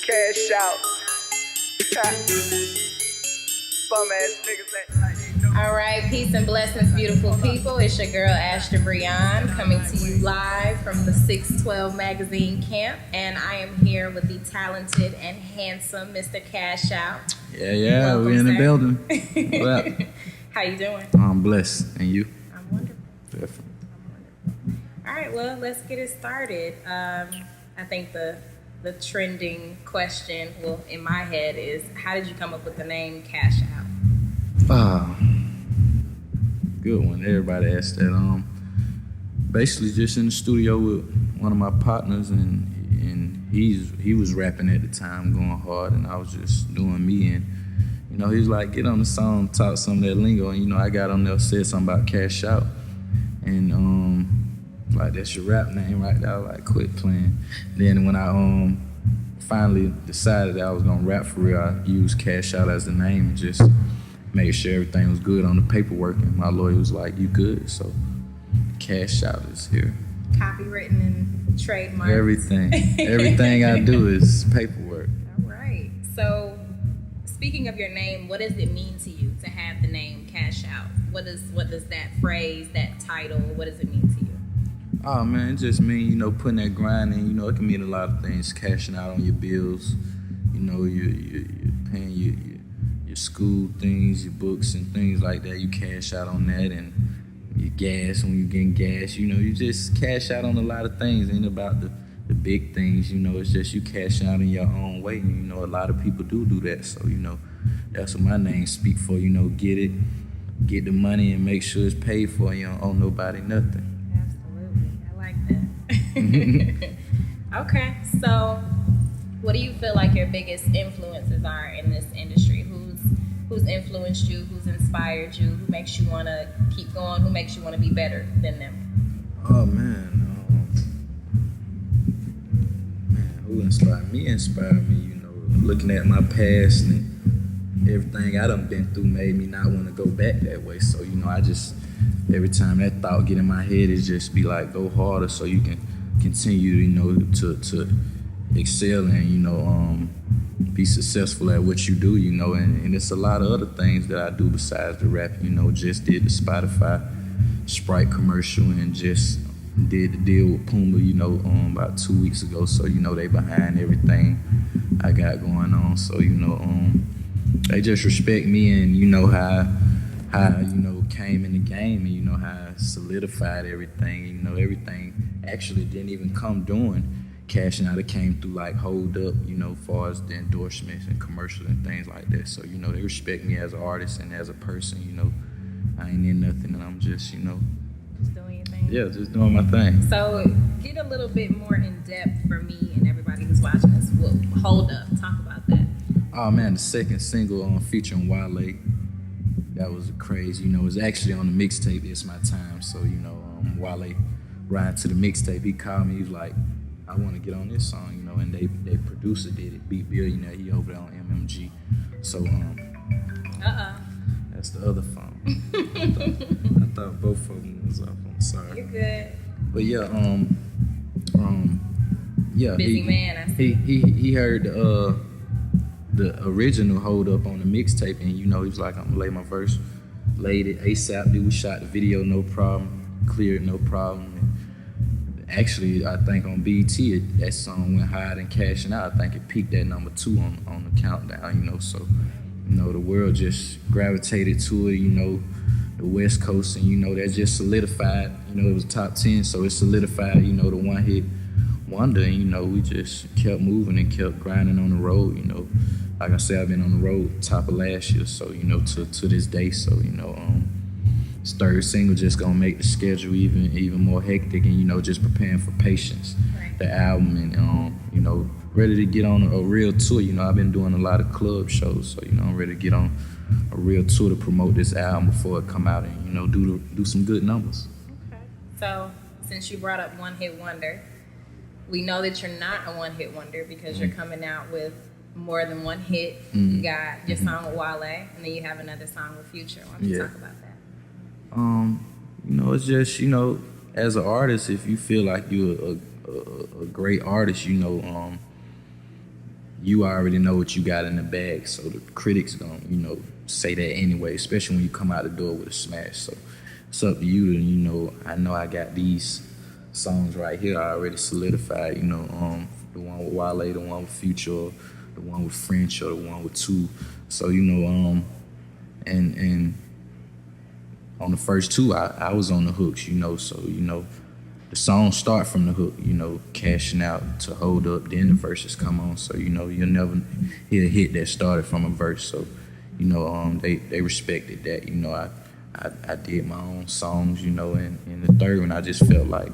Cashout. Bum ass niggas ain't like they know. All right, peace and blessings, beautiful people. It's your girl Ashton coming to you live from the 612 magazine camp, and I am here with the talented and handsome Mr. Cashout. Yeah, Welcome, we in the sir. building. What up? How you doing? I'm blessed, and you? I'm wonderful. Definitely. All right, well, let's get it started. I think the trending question, well, in my head is, how did you come up with the name Cashout? Good one. Everybody asked that. Basically just in the studio with one of my partners, and he was rapping at the time, going hard, and I was just doing me. And he was like, get on the song, talk some of that lingo. And I got on there, said something about Cash Out, and like, that's your rap name right there. I was like, quit playing. Then when I finally decided that I was gonna rap for real, I used Cash Out as the name and just made sure everything was good on the paperwork. And my lawyer was like, you good? So Cash Out is here. Copywritten and trademarked. Everything I do is paperwork. All right. So, speaking of your name, what does it mean to you to have the name Cash Out? What does that phrase, that title, what does it mean to you? Oh man, it just mean, putting that grind in. It can mean a lot of things. Cashing out on your bills, you're paying your school things, your books and things like that. You cash out on that, and your gas, when you getting gas, you just cash out on a lot of things. It ain't about the big things, it's just you cash out in your own way. And a lot of people do that. So, that's what my name speak for. Get it, get the money and make sure it's paid for. You don't owe nobody nothing. Okay, so what do you feel like your biggest influences are in this industry? Who's influenced you? Who's inspired you? Who makes you want to keep going? Who makes you want to be better than them? Oh man, who inspired me? Looking at my past and everything I done been through made me not want to go back that way. So I just, every time that thought get in my head, is just be like, go harder so you can continue, to excel and, be successful at what you do, and it's a lot of other things that I do besides the rap. Just did the Spotify Sprite commercial and just did the deal with Puma, about 2 weeks ago. So, they behind everything I got going on. So, they just respect me, and how came in the game, and how I solidified everything. Everything actually didn't even come doing cashing out. It came through like hold up, as far as the endorsements and commercials and things like that. So, they respect me as an artist and as a person. I ain't in nothing, and I'm just, Just doing your thing. Yeah, just doing my thing. So get a little bit more in depth for me and everybody who's watching this. Well, hold up, talk about that. Oh man, the second single featuring Wale, that was crazy. It was actually on the mixtape, It's My Time. So, Wale riding to the mixtape, he called me, he was like, I want to get on this song, and they producer did it, Beat Billionaire, he over there on MMG. So, that's the other phone. I thought both of them was up, I'm sorry. You're good. But yeah, Busy man, I see. He heard the original hold up on the mixtape, and he was like, I'm gonna lay my verse, laid it ASAP. Dude, we shot the video, no problem, cleared, no problem. And actually, I think on BET that song went higher than Cashing Out. I think it peaked at number 2 on the countdown. So the world just gravitated to it. The West Coast, and that just solidified. It was top 10, so it solidified. The one hit wonder, and we just kept moving and kept grinding on the road. Like I said, I've been on the road top of last year, so to this day. So this third single just gonna make the schedule even more hectic, and just preparing for Patience, right, the album, and ready to get on a real tour. I've been doing a lot of club shows, so I'm ready to get on a real tour to promote this album before it come out, and do some good numbers. Okay. So since you brought up One Hit Wonder, we know that you're not a one-hit wonder because you're coming out with more than one hit. You got your song with Wale, and then you have another song with Future. Why don't you talk about that? It's just, as an artist, if you feel like you're a great artist, you already know what you got in the bag, so the critics gonna, you know, say that anyway, especially when you come out the door with a smash. So it's up to you to, you know, I know I got these songs right here already solidified, you know, the one with Wale, the one with Future, the one with French, or the one with Two. So, you know, and on the first two, I was on the hooks, you know, so, you know, the songs start from the hook, you know, Cashing Out to Hold Up, then the verses come on. So, you know, you'll never hear a hit that started from a verse. So, you know, they respected that. You know, I did my own songs, you know, and in the third one, I just felt like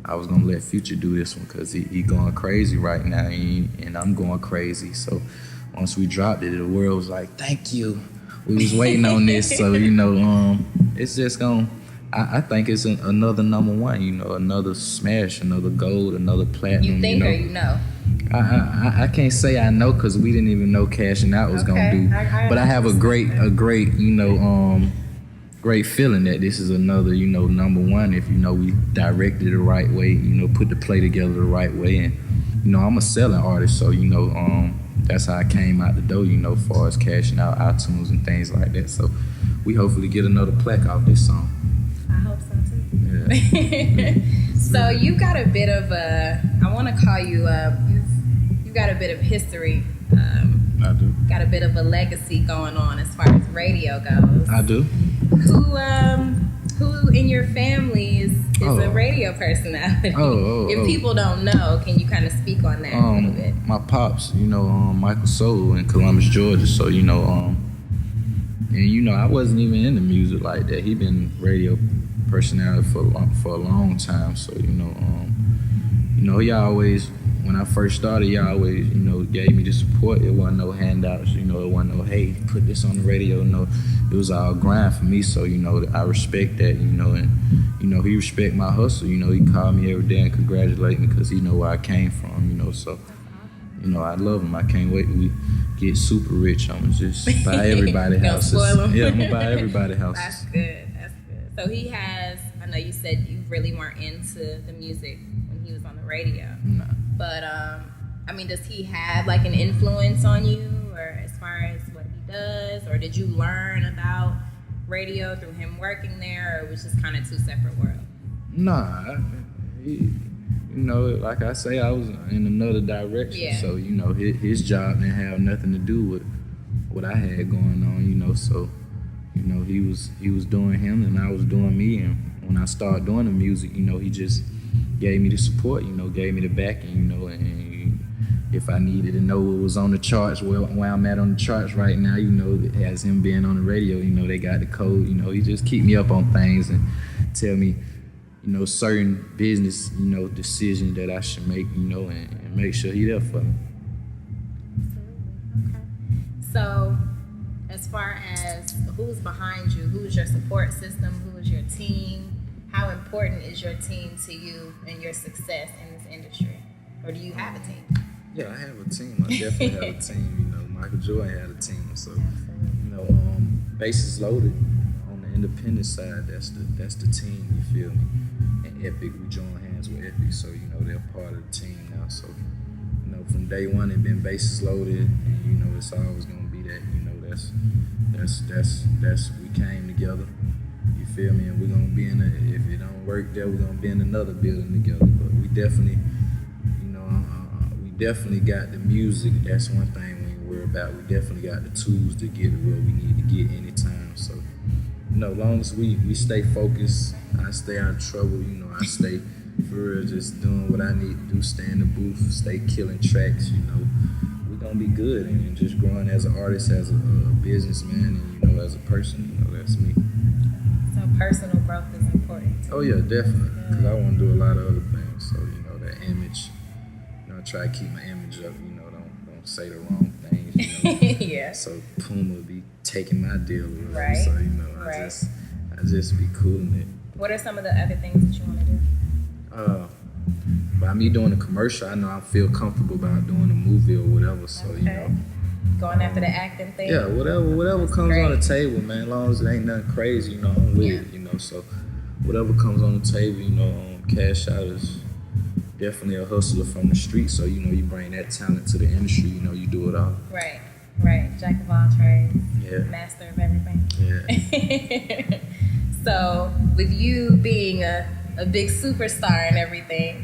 I was gonna let Future do this one because he going crazy right now, and I'm going crazy. So once we dropped it, the world was like, thank you. We was waiting on this. So, you know, it's just gonna, I think it's another number one, you know, another smash, another gold, another platinum. You think, you know? or you know? I can't say I know because we didn't even know Cashing Out was gonna do. But I have a great, you know, great feeling that this is another, you know, number one if, you know, we directed it the right way, you know, put the play together the right way. And, you know, I'm a selling artist, so, you know, that's how I came out the door, you know, as far as Cashing Out, iTunes and things like that. So we hopefully get another plaque off this song. I hope so too. Yeah. So you got a bit of a, I want to call you, you got a bit of history. I do. Got a bit of a legacy going on as far as radio goes. I do. Who in your family is a radio personality? If people don't know, can you kind of speak on that a little bit? My pops, you know, Michael Soul in Columbus, Georgia. So, you know, and you know, I wasn't even into music like that. He been radio personality for a long time. So, you know, he always, when I first started, he always, you know, gave me the support. It wasn't no handouts, you know, it wasn't no, hey, put this on the radio. No, it was all grind for me. So, you know, I respect that, you know, and, you know, he respect my hustle. You know, he called me every day and congratulate me because he know where I came from, you know. So, you know, I love him. I can't wait till we get super rich. I'm gonna just buy everybody houses. Spoil him. Yeah, I'm gonna buy everybody houses. That's good. That's good. So he has, I know you said you really weren't into the music when he was on the radio. Nah. But, I mean, does he have like an influence on you or as far as what he does? Or did you learn about radio through him working there, or it was just kind of two separate worlds? Nah, you know, like I say, I was in another direction. Yeah. So, you know, his job didn't have nothing to do with what I had going on, you know. So, you know, he was doing him and I was doing me. And when I started doing the music, you know, he just gave me the support, you know, gave me the backing, you know, and if I needed to know what was on the charts, where I'm at on the charts right now, you know, as him being on the radio, you know, they got the code, you know, he just keep me up on things and tell me, you know, certain business, you know, decisions that I should make, you know, and make sure he there for me. Absolutely. Okay. So, as far as who's behind you, who's your support system, who is your team, how important is your team to you and your success in this industry? Or do you have a team? Yeah, I have a team. I definitely have a team. You know, Michael Jordan had a team. So, you know, Bases Loaded on the independent side, that's the team, you feel me? And Epic, we joined hands with Epic, so, you know, they're part of the team now. So, you know, from day one, it been Bases Loaded, and, you know, it's always going to be that, you know, that's we came together. You feel me? And we're gonna be if it don't work there, we're gonna be in another building together. But we definitely, you know, we definitely got the music. That's one thing we ain't worry about. We definitely got the tools to get where we need to get anytime. So, you know, as long as we stay focused, I stay out of trouble. You know, I stay for real, just doing what I need to do. Stay in the booth, stay killing tracks. You know, we're gonna be good and just growing as an artist, as a businessman, and, you know, as a person. You know, that's me. Personal growth is important. Oh yeah, definitely. Because I want to do a lot of other things. So, you know, that image, you know, I try to keep my image up. You know, don't say the wrong things. You know. Yeah. So Puma be taking my deal, right? So, you know, I just be cool in it. What are some of the other things that you want to do? By me doing a commercial, I know I feel comfortable about doing a movie or whatever. So, you know. Going after the acting thing? Yeah, whatever comes on the table, man. As long as it ain't nothing crazy, you know, I'm with it, you know. So whatever comes on the table, you know, Cashout is definitely a hustler from the street. So you know, you bring that talent to the industry. You know, you do it all. Right. Jack of all trades. Yeah. Master of everything. Yeah. So, with you being a big superstar and everything,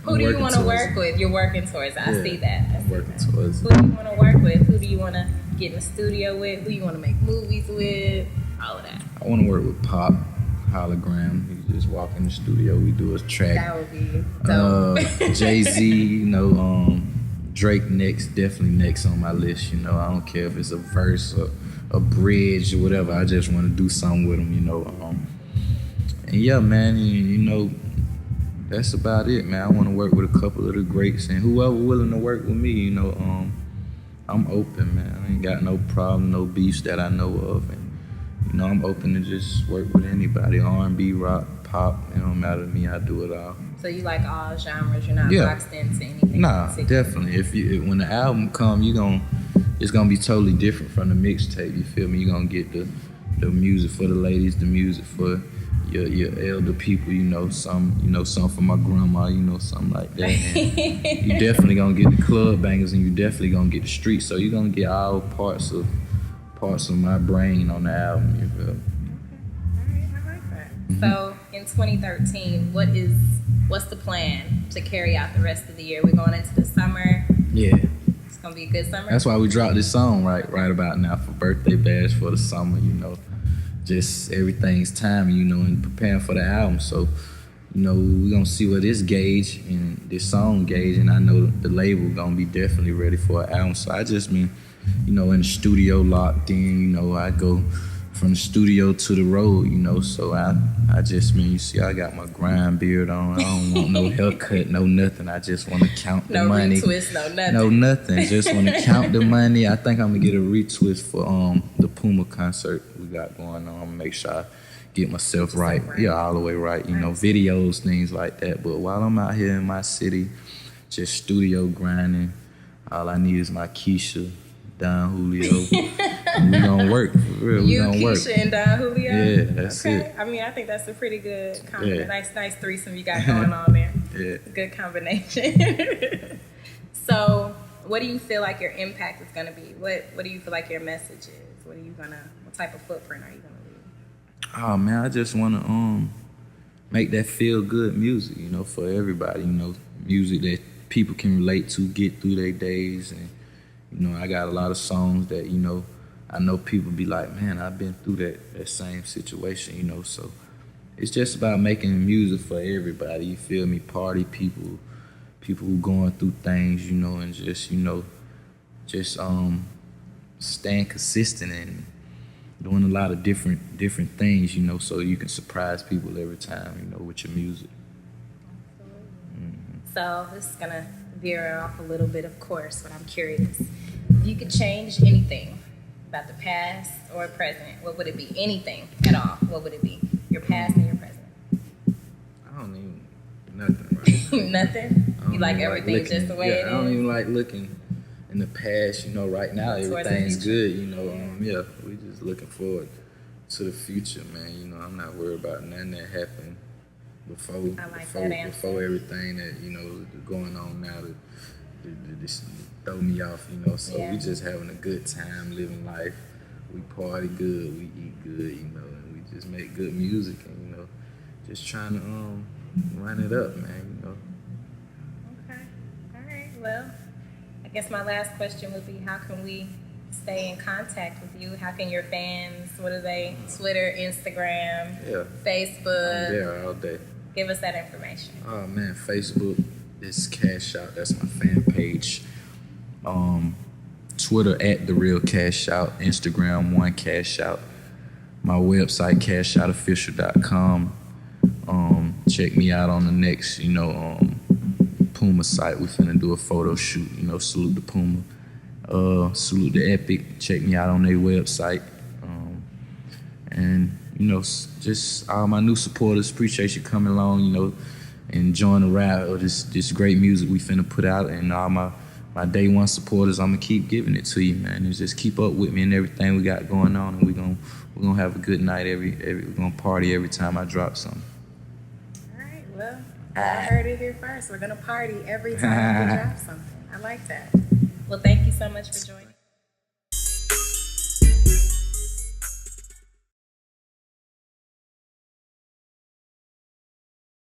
who do you want to work with? You're working towards it. I see that. I'm working towards it. Who do you want to work with? Who do you want to get in the studio with? Who you want to make movies with? All of that. I want to work with Pop, Hologram. You just walk in the studio, we do a track. That would be dope. Jay-Z, you know, Drake next, definitely next on my list. You know, I don't care if it's a verse or a bridge or whatever. I just want to do something with them, you know. And yeah, man, you know, that's about it, man. I want to work with a couple of the greats, and whoever willing to work with me, you know, I'm open, man. I ain't got no problem, no beefs that I know of, and you know, I'm open to just work with anybody. R&B, rock, pop, it don't matter to me. I do it all. So you like all genres? You're not boxed into anything? Nah, definitely. When the album come, it's gonna be totally different from the mixtape. You feel me? You're gonna get the music for the ladies, the music for your elder people. You know, some for my grandma. You know, something like that. And you definitely gonna get the club bangers, and you definitely gonna get the street. So you're gonna get all parts of my brain on the album. You feel me? Okay, I like that. So in 2013, what's the plan to carry out the rest of the year? We're going into the summer. Yeah. It's gonna be a good summer. That's why we dropped this song right about now for birthday bash for the summer. You know, just everything's timing. You know, and preparing for the album. So, you know, we're gonna see what this gauge and this song gauge, and I know the label gonna be definitely ready for an album. So I just been, you know, in the studio locked in. You know, I go from the studio to the road, you know, so I just mean, you see, I got my grind beard on. I don't want no haircut, no nothing. I just want to count the money. No retwist, no nothing. No nothing. Just want to count the money. I think I'm gonna get a retwist for the Puma concert we got going on. I'm gonna make sure I get myself right. Yeah, all the way right. You know, videos, things like that. But while I'm out here in my city, just studio grinding, all I need is my Keisha, Don Julio. We gonna work, for real. We gonna work. Keisha, and Don Julio? Yeah, that's it. I mean, I think that's a pretty good combination. Nice threesome you got going on there. Yeah. Good combination. So, what do you feel like your impact is gonna be? What do you feel like your message is? What type of footprint are you gonna leave? Oh man, I just wanna make that feel good music, you know, for everybody. You know, music that people can relate to, get through their days. And you know, I got a lot of songs that, you know, I know people be like, man, I've been through that same situation, you know. So it's just about making music for everybody, you feel me? Party people who going through things, you know, and just, you know, just staying consistent and doing a lot of different things, you know, so you can surprise people every time, you know, with your music. Mm-hmm. So this is gonna veer off a little bit, of course, but I'm curious. If you could change anything about the past or present, what would it be? Anything at all, what would it be? Your past and your present. I don't even, nothing right now. Nothing? You like everything just the way it is? I don't even like looking in the past, you know. Right now, everything's good, you know. Yeah, we just looking forward to the future, man. You know, I'm not worried about nothing that happened before everything that, you know, going on now to throw me off, you know. So we just having a good time, living life. We party good, we eat good, you know, and we just make good music, and you know, just trying to run it up, man, you know. Okay, all right. Well, I guess my last question would be, how can we stay in contact with you? How can your fans, what are they? Twitter, Instagram, Facebook? I'm there all day. Give us that information. Oh man, Facebook is Cashout. That's my fan page. Twitter @TheRealCashout. Instagram @OneCashout. My website cashoutofficial.com. Check me out on the next, you know, Puma site. We finna do a photo shoot. You know, salute the Puma. Salute the Epic. Check me out on their website. And you know, just all my new supporters, appreciate you coming along, you know, and enjoying the ride of this great music we finna put out. And all my day one supporters, I'm gonna keep giving it to you, man. And just keep up with me and everything we got going on, and we're gonna have a good night. We're gonna party every time I drop something. All right, well, I heard it here first. We're gonna party every time we drop something. I like that. Well, thank you so much for joining.